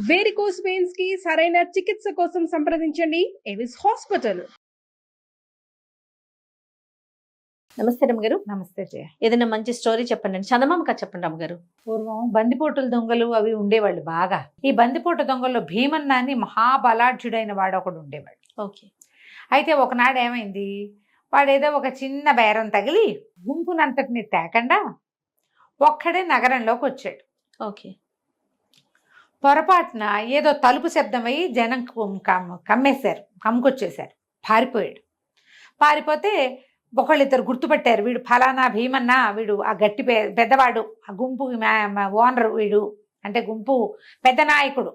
Varicose veins కి సరైన చికిత్స కోసం సంప్రదించండి ఎవిస్ హాస్పిటల్. నమస్తే రమ్మగారు. నమస్తే జయ. ఏదైనా మంచి స్టోరీ చెప్పండి. చందమామ కథ చెప్పండి రమ్మగారు. పూర్వం బందిపోటుల దొంగలు అవి ఉండేవాళ్ళు బాగా. ఈ బందిపోటు దొంగల్లో భీమన్న అని మహాబలాఢ్యుడైన వాడు ఒకడు ఉండేవాడు. ఓకే. అయితే ఒకనాడు ఏమైంది, వాడేదో ఒక చిన్న బేరం తగిలి గుంపునంతటిని తేకుండా ఒక్కడే నగరంలోకి వచ్చాడు. ఓకే. పొరపాటున ఏదో తలుపు శబ్దం అయ్యి జనం కమ్మేశారు, కమ్ముకొచ్చేశారు. పారిపోతే ఒకళ్ళిద్దరు గుర్తుపట్టారు, వీడు ఫలానా భీమన్న, వీడు ఆ గట్టి పెద్దవాడు, ఆ గుంపు ఓనర్ వీడు, అంటే గుంపు పెద్ద నాయకుడు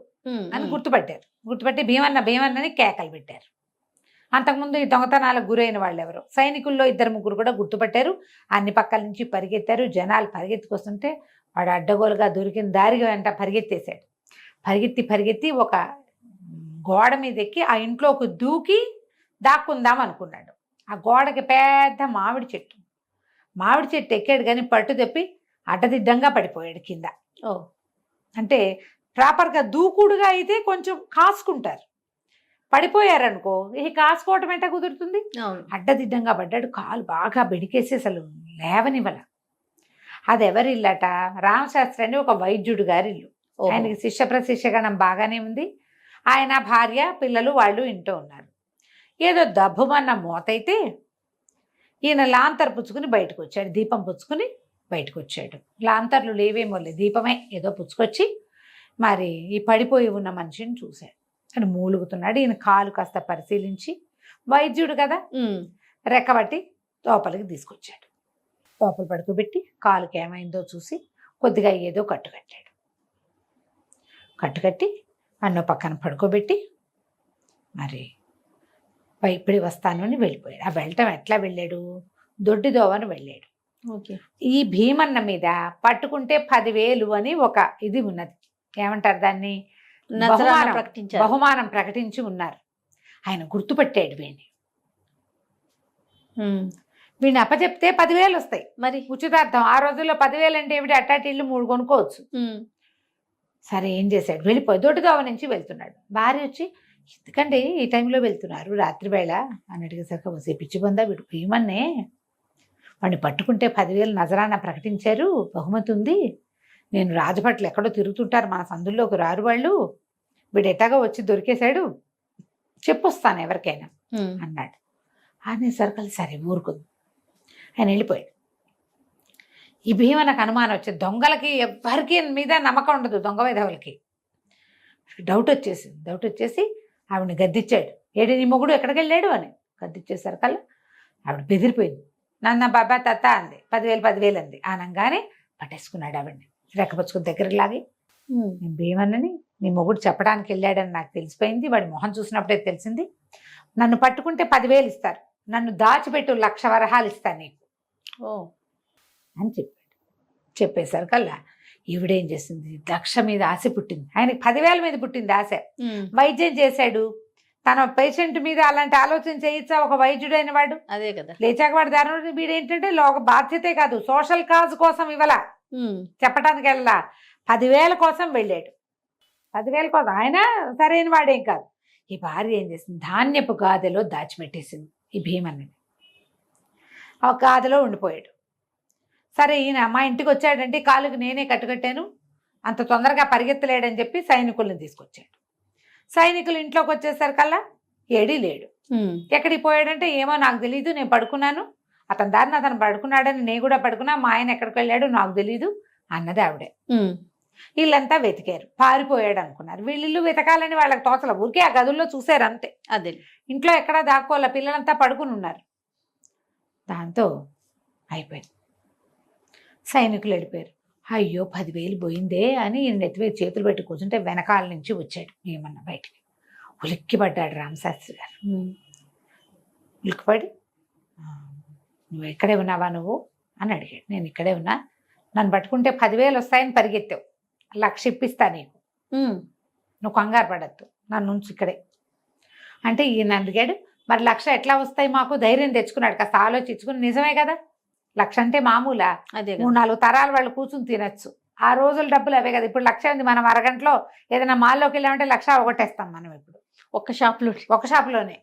అని గుర్తుపట్టి భీమన్నని కేకలు పెట్టారు. అంతకుముందు ఈ దొంగతనాలకు గురైన వాళ్ళు ఎవరు, సైనికుల్లో 2-3 కూడా గుర్తుపట్టారు. అన్ని పక్కల నుంచి పరిగెత్తారు. జనాలు పరిగెత్తుకొస్తుంటే వాడు అడ్డగోలుగా దొరికిన దారిగా వెంట పరిగెత్తి ఒక గోడ మీద ఎక్కి ఆ ఇంట్లోకి దూకి దాక్కుందాం అనుకున్నాడు. ఆ గోడకి పెద్ద మామిడి చెట్టు ఎక్కాడు, కానీ పట్టు తప్పి అడ్డదిడ్డంగా పడిపోయాడు కింద. అంటే ప్రాపర్గా దూకుడుగా అయితే కొంచెం కాసుకుంటారు, పడిపోయారనుకో ఇక కాసుకోవటం ఎట్ట కుదురుతుంది. అడ్డదిడ్డంగా పడ్డాడు, కాలు బాగా బెడికేసి అసలు లేవనివ్వల. అది ఎవరి ఇల్లట, రామశాస్త్రి అని ఒక వైద్యుడు గారి ఇల్లు. ఆయనకి శిష్య ప్రశిష్యగణం బాగానే ఉంది. ఆయన భార్య పిల్లలు వాళ్ళు ఇంట్లో ఉన్నారు. ఏదో దబ్బుమన్న మోతైతే ఈయన లాంతర్ పుచ్చుకుని బయటకు వచ్చాడు, దీపం పుచ్చుకుని బయటకు వచ్చాడు. లాంతర్లు లేవేమో దీపమే ఏదో పుచ్చుకొచ్చి మరి ఈ పడిపోయి ఉన్న మనిషిని చూశాడు. అని మూలుగుతున్నాడు. ఈయన కాలు కాస్త పరిశీలించి, వైద్యుడు కదా, రెక్కబట్టి లోపలికి తీసుకొచ్చాడు. లోపల పడుకోబెట్టి కాలుకి ఏమైందో చూసి కొద్దిగా ఏదో కట్టుకట్టి అన్నో పక్కన పడుకోబెట్టి మరి ఇప్పుడే వస్తాను అని వెళ్ళిపోయాడు. ఆ వెళ్ళటం ఎట్లా వెళ్ళాడు, దొడ్డిదోవని వెళ్ళాడు. ఓకే. ఈ భీమన్న మీద పట్టుకుంటే 10,000 అని ఒక ఇది ఉన్నది, ఏమంటారు దాన్ని, బహుమానం ప్రకటించి ఉన్నారు. ఆయన గుర్తుపట్టాడు వీడిని అప్పచెప్తే 10,000 వస్తాయి. మరి ఉచితార్థం. ఆ రోజుల్లో 10,000 అంటే ఏమిటి, అట్టాటి ఇల్లు 3 కొనుక్కోవచ్చు. సరే ఏం చేశాడు, వెళ్ళిపోయి దొడ్డిదోవ నుంచి వెళ్తున్నాడు. భార్య వచ్చి, ఎందుకంటే ఈ టైంలో వెళ్తున్నారు రాత్రి వేళ అని అడిగేసరికి, పిచ్చి పొందా, వీడు భీమన్నే, వాడిని పట్టుకుంటే 10,000 నజరానా ప్రకటించారు, బహుమతి ఉంది. నేను రాజభట్లు ఎక్కడో తిరుగుతుంటారు, మన సందుల్లోకి రారు వాళ్ళు, వీడు ఎట్టాగా వచ్చి దొరికేశాడు, చెప్పొస్తాను ఎవరికైనా అన్నాడు. అనేసరికి సరే ఊరుకుంది. ఆయన వెళ్ళిపోయాడు. ఈ భీమనకు అనుమానం వచ్చి, దొంగలకి ఎవరికి మీద నమ్మకం ఉండదు, దొంగ వైధవులకి. డౌట్ వచ్చేసి ఆవిడని గద్దిచ్చాడు. ఏడు నీ మొగుడు ఎక్కడికి వెళ్ళాడు అని గద్దిచ్చేసరికల్లా ఆవిడ బెదిరిపోయింది. నన్న బాబా తత్త అంది, 10,000 అంది. ఆనంగానే పట్టేసుకున్నాడు ఆవిడని, రెక్కపచ్చుకుని దగ్గరికి లాగి, నేను భీమన్నని నీ మొగుడు చెప్పడానికి వెళ్ళాడని నాకు తెలిసిపోయింది, వాడి మొహం చూసినప్పుడే తెలిసింది, నన్ను పట్టుకుంటే 10,000 ఇస్తారు, నన్ను దాచిపెట్టు 1,00,000 వరహాలు ఇస్తాను నీకు అని చెప్పేసరికల్లా ఈవిడేం చేసింది, 1,00,000 మీద ఆశ పుట్టింది. ఆయనకి 10,000 మీద పుట్టింది ఆశ. వైద్యం చేశాడు, తన పేషెంట్ మీద అలాంటి ఆలోచన చేయొచ్చా ఒక వైద్యుడైన వాడు? అదే కదా. లేచాక వాడు దాని వీడేంటంటే ఒక బాధ్యతే కాదు, సోషల్ కాజ్ కోసం ఇవ్వాల, చెప్పటానికి వెళ్ళా, 10,000 కోసం వెళ్ళాడు. 10,000 కోసం ఆయన సరైన వాడేం కాదు. ఈ భార్య ఏం చేసింది, ధాన్యపు గాదెలో దాచిపెట్టేసింది ఈ భీమన్నని. ఆ గాదెలో ఉండిపోయాడు. సరే ఈయన మా ఇంటికి వచ్చాడంటే కాలుకి నేనే కట్టుకట్టాను, అంత తొందరగా పరిగెత్తలేడని చెప్పి సైనికుల్ని తీసుకొచ్చాడు. సైనికులు ఇంట్లోకి వచ్చేసరికల్లా ఏడీ లేడు. ఎక్కడికి పోయాడంటే ఏమో నాకు తెలీదు, నేను పడుకున్నాను, అతని దారిని అతను పడుకున్నాడని నేను కూడా పడుకున్నా, మా ఆయన ఎక్కడికి వెళ్ళాడు నాకు తెలీదు అన్నది ఆవిడే. వీళ్ళంతా వెతికారు, పారిపోయాడు అనుకున్నారు. వీళ్ళు వెతకాలని వాళ్ళకి తోచల, ఊరికే ఆ గదుల్లో చూశారు అంతే. అదే ఇంట్లో ఎక్కడా దాక్కోవాల, పిల్లలంతా పడుకుని ఉన్నారు. దాంతో అయిపోయింది. సైనికులు వెళ్ళిపోయారు. అయ్యో 10,000 పోయిందే అని నెత్తిమీద చేతులు పెట్టి కూర్చుంటే వెనకాల నుంచి వచ్చాడు ఏమన్నా బయటికి. ఉలిక్కిపడ్డాడు రామశాస్త్రి గారు. ఉలిక్కిపడి, నువ్వు ఎక్కడే ఉన్నావా నువ్వు అని అడిగాడు. నేను ఇక్కడే ఉన్నా, నన్ను పట్టుకుంటే 10,000 వస్తాయని పరిగెత్తావు, 1,00,000 ఇప్పిస్తా నీకు, నువ్వు కంగారు పడద్దు, నన్ను ఉంచు ఇక్కడే అంటే ఈయన అడిగాడు. మరి 1,00,000 ఎట్లా వస్తాయి మాకు, ధైర్యం తెచ్చుకున్నాడు, కాస్త ఆలోచించుకుని, నిజమే కదా 1,00,000 అంటే మామూలా, 3-4 తరాలు వాళ్ళు కూర్చుని తినచ్చు ఆ రోజుల డబ్బులు అవే కదా. ఇప్పుడు 1,00,000 ఉంది, మనం అరగంటలో ఏదైనా మాల్లోకి వెళ్ళామంటే 1,00,000 అవగొట్టేస్తాం మనం ఇప్పుడు ఒక్క షాప్లో. ఒక షాప్లోనే.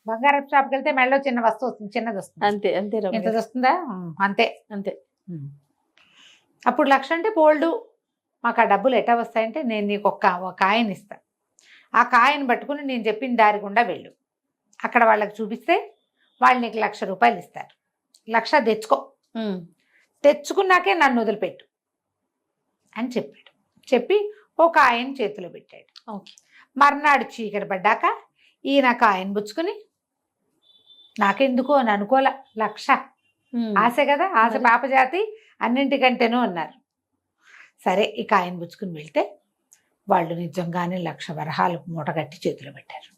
బంగారపు షాప్కి వెళ్తే మెడలో చిన్న వస్తువు వస్తుంది, చిన్నది వస్తుంది. అంతే అంతే రమ్య ఇంతది గారు. వస్తుందా? అంతే. అంతే. అప్పుడు 1,00,000 అంటే బోల్డు. మాకు ఆ డబ్బులు ఎట్లా వస్తాయంటే, నేను నీకు ఒక కాయిన్ ఇస్తాను, ఆ కాయిన్ పట్టుకుని నేను చెప్పిన దారి గుండా వెళ్ళు, అక్కడ వాళ్ళకి చూపిస్తే వాళ్ళు నీకు 1,00,000 రూపాయలు ఇస్తారు, 1,00,000 తెచ్చుకో, తెచ్చుకున్నాకే నన్ను వదిలిపెట్టు అని చెప్పాడు. చెప్పి ఒక కాయిన్ చేతిలో పెట్టాడు. ఓకే. మర్నాడు చీకటి పడ్డాక ఈయన కాయిన్ పుచ్చుకుని, నాకెందుకు అని అనుకోలే, 1,00,000 ఆశ కదా, ఆశ పాపజాతి అన్నింటికంటేనూ అన్నారు. సరే ఈ కాయిన్ పుచ్చుకుని వెళ్తే వాళ్ళు నిజంగానే 1,00,000 వరహాలు మూటగట్టి చేతిలో పెట్టారు.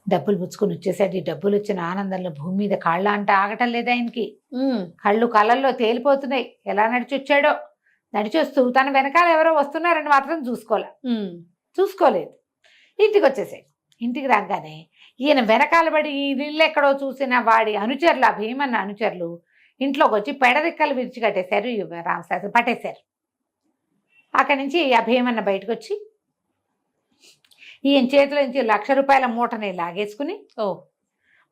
డబ్బులు పుచ్చుకుని వచ్చేసాడు. ఈ డబ్బులు వచ్చిన ఆనందంలో భూమి మీద కాళ్ళ అంటే ఆగటం లేదు ఆయనకి. కళ్ళు కళ్ళల్లో తేలిపోతున్నాయి. ఎలా నడిచి వచ్చాడో, నడిచి వస్తూ తన వెనకాల ఎవరో వస్తున్నారని మాత్రం చూసుకోలేదు. ఇంటికి వచ్చేసాడు. ఇంటికి రాగానే ఈయన వెనకాల పడి ఈ నీళ్ళు ఎక్కడో చూసిన వాడి అనుచరులు, ఆ భీమన్న అనుచరులు ఇంట్లోకి వచ్చి పెడదిక్కలు విరిచి కట్టేశారు. రామశాస్త్రి పట్టేశారు. అక్కడి నుంచి ఆ భీమన్న బయటకు వచ్చి ఈయన చేతిలో నుంచి 1,00,000 రూపాయల మూటని లాగేసుకుని,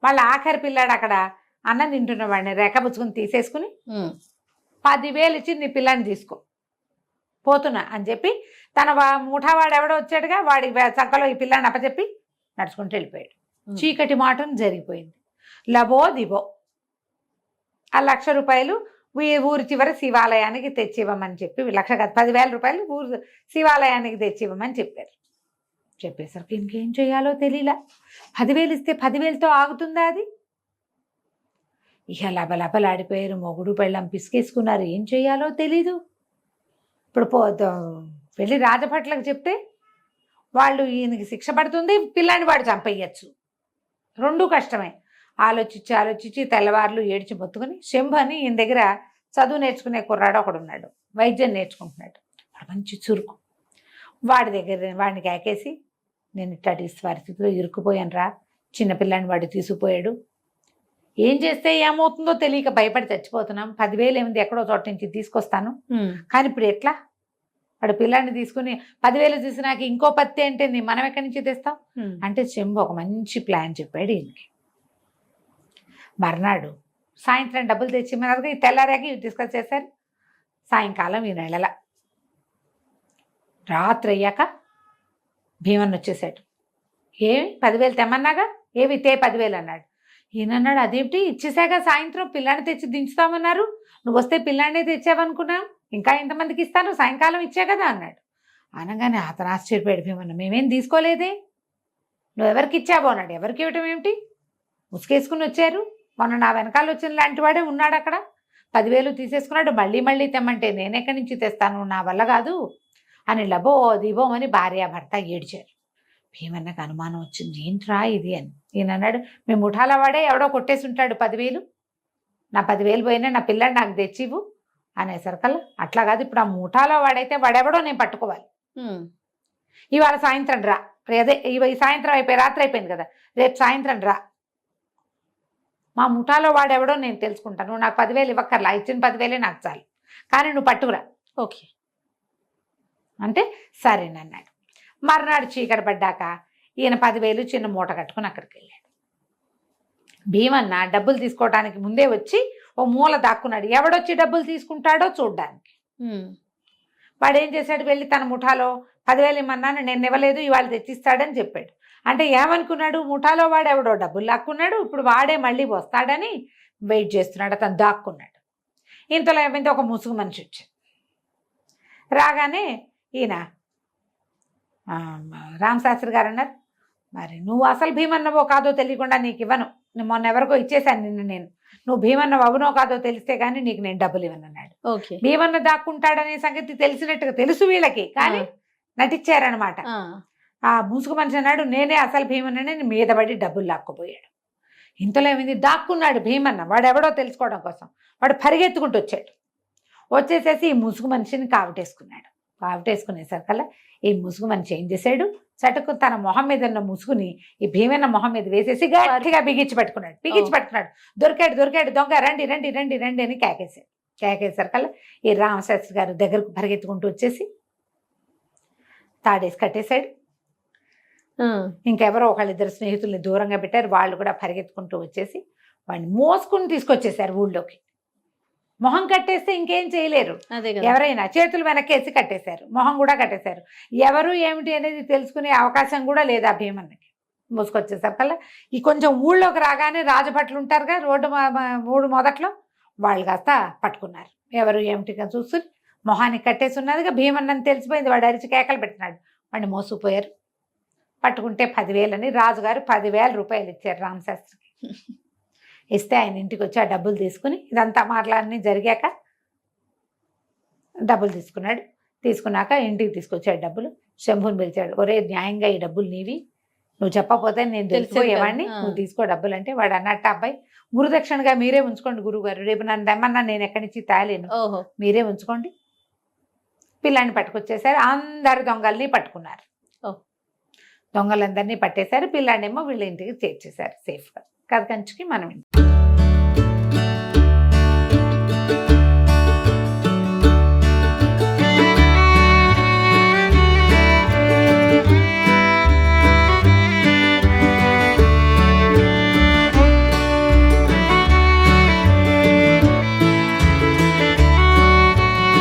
వాళ్ళ ఆఖరి పిల్లాడు అక్కడ అన్నం తింటున్న వాడిని రెక్కబుచ్చుకుని తీసేసుకుని 10,000 ఇచ్చి నీ పిల్లాన్ని తీసుకో పోతున్నా అని చెప్పి, తన ముఠావాడు ఎవడో వచ్చాడుగా, వాడి చక్కలో ఈ పిల్లాన్ని అప్పచెప్పి నడుచుకుంటూ వెళ్ళిపోయాడు. చీకటి మాటను జరిగిపోయింది. లబో దిబో ఆ 1,00,000 రూపాయలు ఊరి చివరి శివాలయానికి తెచ్చివ్వమని చెప్పి, 1,00,000 కాదు 10,000 రూపాయలు ఊరు శివాలయానికి తెచ్చివ్వమని చెప్పారు. చెప్పేసరికి ఇంకేం చేయాలో తెలియలా. 10,000 ఇస్తే 10,000తో ఆగుతుందా అది? ఇక లబలబలాడిపోయారు. మొగుడు పెళ్ళం పిసికేసుకున్నారు. ఏం చేయాలో తెలీదు. ఇప్పుడు వెళ్ళి రాజభట్లకు చెప్తే వాళ్ళు ఈయనకి శిక్ష పడుతుంది, పిల్లాన్ని వాడు చంపేయచ్చు. రెండూ కష్టమే. ఆలోచించి తెల్లవారులు ఏడ్చి మొత్తుకుని, శంభు అని ఈయన దగ్గర చదువు నేర్చుకునే కుర్రాడు ఒకడు ఉన్నాడు, వైద్యం నేర్చుకుంటున్నాడు, వాడు మంచి చురుకు. వాడిని కేకేసి, నేను ఇట్లాంటి పరిస్థితిలో ఇరుక్కుపోయాను రా, చిన్నపిల్లాన్ని వాడు తీసుకుపోయాడు, ఏం చేస్తే ఏమవుతుందో తెలియక భయపడి చచ్చిపోతున్నాం, 10,000 ఏమింది ఎక్కడో చోట నుంచి తీసుకొస్తాను, కానీ ఇప్పుడు ఎట్లా? వాడు పిల్లాన్ని తీసుకుని 10,000 తీసినాక ఇంకో 10 అంటే మనం ఎక్కడి నుంచి తెస్తాం అంటే శంభు ఒక మంచి ప్లాన్ చెప్పాడు ఈయనకి. మర్నాడు సాయంత్రం డబ్బులు తెచ్చి మనకు ఈ తెల్లారాక ఇవి డిస్కస్ చేశారు. సాయంకాలం ఈ నెలల రాత్రి అయ్యాక భీమన్ వచ్చేసాడు. ఏమి 10,000 తెమ్మన్నాగా, ఏవి తే 10,000 అన్నాడు. ఈయన అన్నాడు, అదేమిటి ఇచ్చేసాక సాయంత్రం పిల్లాన్ని తెచ్చి దించుతామన్నారు, నువ్వు వస్తే పిల్లాన్నే తెచ్చావనుకున్నాం, ఇంకా ఎంతమందికి ఇస్తాను, సాయంకాలం ఇచ్చా కదా అన్నాడు. అనగానే అతను ఆశ్చర్యపోయాడు. భీమన్న, మేమేం తీసుకోలేదే, నువ్వు ఎవరికి ఇచ్చావో అన్నాడు. ఎవరికి ఇవ్వటం ఏమిటి, ముసుకేసుకుని వచ్చారు, మొన్న నా వెనకాల వచ్చిన లాంటి వాడే ఉన్నాడు అక్కడ, 10,000 తీసేసుకున్నాడు, మళ్ళీ తెమ్మంటే నేనెక్కడి నుంచి తెస్తాను, నా వల్ల కాదు అని లబో దిబో అని భార్యాభర్త ఏడ్చారు. భీమన్నకు అనుమానం వచ్చింది, ఏంట్రా ఇది అని. ఈయన అన్నాడు, మీ ముఠాల వాడే ఎవడో కొట్టేసి ఉంటాడు 10,000, నా 10,000 పోయినా నా పిల్లాడు నాకు తెచ్చివు అనేసరికల్లా, అట్లా కాదు, ఇప్పుడు ఆ ముఠాలో వాడైతే వాడెవడో నేను పట్టుకోవాలి, ఇవాళ సాయంత్రం రా, అదే ఈ సాయంత్రం అయిపోయి రాత్రి అయిపోయింది కదా, రేపు సాయంత్రం రా, మా ముఠాలో వాడెవడో నేను తెలుసుకుంటాను, నువ్వు నాకు 10,000 ఇవ్వక్కర్లా, ఇచ్చిన 10,000 నాకు చాలు, కానీ నువ్వు పట్టుకురా. ఓకే అంటే సరేనన్నాడు. మర్నాడు చీకటి పడ్డాక ఈయన 10,000 చిన్న మూట కట్టుకుని అక్కడికి వెళ్ళాడు. భీమన్న డబ్బులు తీసుకోవడానికి ముందే వచ్చి ఓ మూల దాక్కున్నాడు, ఎవడొచ్చి డబ్బులు తీసుకుంటాడో చూడ్డానికి. వాడు ఏం చేశాడు, వెళ్ళి తన ముఠాలో 10,000 ఇమ్మన్నాను, నేను ఇవ్వలేదు, ఇవాళ తెచ్చిస్తాడని చెప్పాడు. అంటే ఏమనుకున్నాడు, ముఠాలో వాడు ఎవడో డబ్బులు లాక్కున్నాడు, ఇప్పుడు వాడే మళ్ళీ వస్తాడని వెయిట్ చేస్తున్నాడు, అతను దాక్కున్నాడు. ఇంతలో ఏమైంది, ఒక ముసుగు మనిషి వచ్చాడు. రాగానే ఈయన రామశాస్త్రి గారు అన్నారు, మరి నువ్వు అసలు భీమన్నవో కాదో తెలియకుండా నీకు ఇవ్వను, మొన్న ఎవరికో ఇచ్చేసాను నేను, నువ్వు భీమన్నవు అవునో కాదో తెలిస్తే కానీ నీకు నేను డబ్బులు ఇవ్వను అన్నాడు. భీమన్న దాక్కుంటాడనే సంగతి తెలిసినట్టుగా తెలుసు వీళ్ళకి, కానీ నటించారనమాట. ఆ ముసుగు మనిషి అన్నాడు, నేనే అసలు భీమన్నని మీద పడి డబ్బులు లాక్కుపోయాడు. ఇంతలో ఏమైంది, దాక్కున్నాడు భీమన్న, వాడు ఎవడో తెలుసుకోవడం కోసం వాడు పరిగెత్తుకుంటూ వచ్చేసేసి ఈ ముసుగు మనిషిని కావటేసుకునేసరికల్లా ఈ ముసుగు మనిషి ఏం చేశాడు, చటుకు తన మొహం మీద ఉన్న ముసుగుని ఈ భీమన్న మొహం మీద వేసేసి గట్టిగా బిగించి పట్టుకున్నాడు. దొరికాడు దొంగ, రండి అని కేకేశాడు. కేకేసరికల్లా ఈ రామశాస్త్రి గారు దగ్గరకు పరిగెత్తుకుంటూ వచ్చేసి తాడేసి కట్టేశాడు. ఇంకెవరో ఒకళ్ళిద్దరు స్నేహితుల్ని దూరంగా పెట్టారు. వాళ్ళు కూడా పరిగెత్తుకుంటూ వచ్చేసి వాడిని మోసుకుని తీసుకొచ్చేసారు ఊళ్ళోకి. మొహం కట్టేస్తే ఇంకేం చేయలేరు. అదే కదా. ఎవరైనా చేతులు వెనక్కేసి కట్టేశారు, మొహం కూడా కట్టేశారు. ఎవరు ఏమిటి అనేది తెలుసుకునే అవకాశం కూడా లేదు ఆ భీమన్నకి. మోసుకొచ్చేసరికల్లా ఈ కొంచెం ఊళ్ళోకి రాగానే రాజభట్లు ఉంటారుగా రోడ్డు మూడు మొదట్లో, వాళ్ళు కాస్త పట్టుకున్నారు. ఎవరు ఏమిటిగా చూసుకుని మొహానికి కట్టేసి ఉన్నదిగా భీమన్నని తెలిసిపోయింది. వాడు అరిచి కేకలు పెట్టినాడు. వాడిని మోసుకుపోయారు. పట్టుకుంటే 10,000 అని రాజుగారు 10,000 రూపాయలు ఇచ్చారు రామశాస్త్రికి. ఇస్తే ఆయన ఇంటికి వచ్చి ఆ డబ్బులు తీసుకుని ఇదంతా మాటలన్నీ జరిగాక డబ్బులు తీసుకున్నాడు. తీసుకున్నాక ఇంటికి తీసుకొచ్చాడు డబ్బులు. శంభుని పిలిచాడు. ఒరే, న్యాయంగా ఈ డబ్బులు నీవి, నువ్వు చెప్పకపోతే నేను తెలిసిపోయేవాడిని, నువ్వు తీసుకో డబ్బులు అంటే వాడు అన్నట్టు అబ్బాయి గురుదక్షిణగా మీరే ఉంచుకోండి గురువుగారు, రేపు నన్ను తెమ్మన్నా నేను ఎక్కడి నుంచి తేలేను, మీరే ఉంచుకోండి. పిల్లాన్ని పట్టుకొచ్చేసారు. అందరు దొంగల్ని పట్టుకున్నారు. దొంగలందరినీ పట్టేశారు. పిల్లాడేమో వీళ్ళ ఇంటికి చేర్చేశారు సేఫ్గా. కథ కంచుకి మనం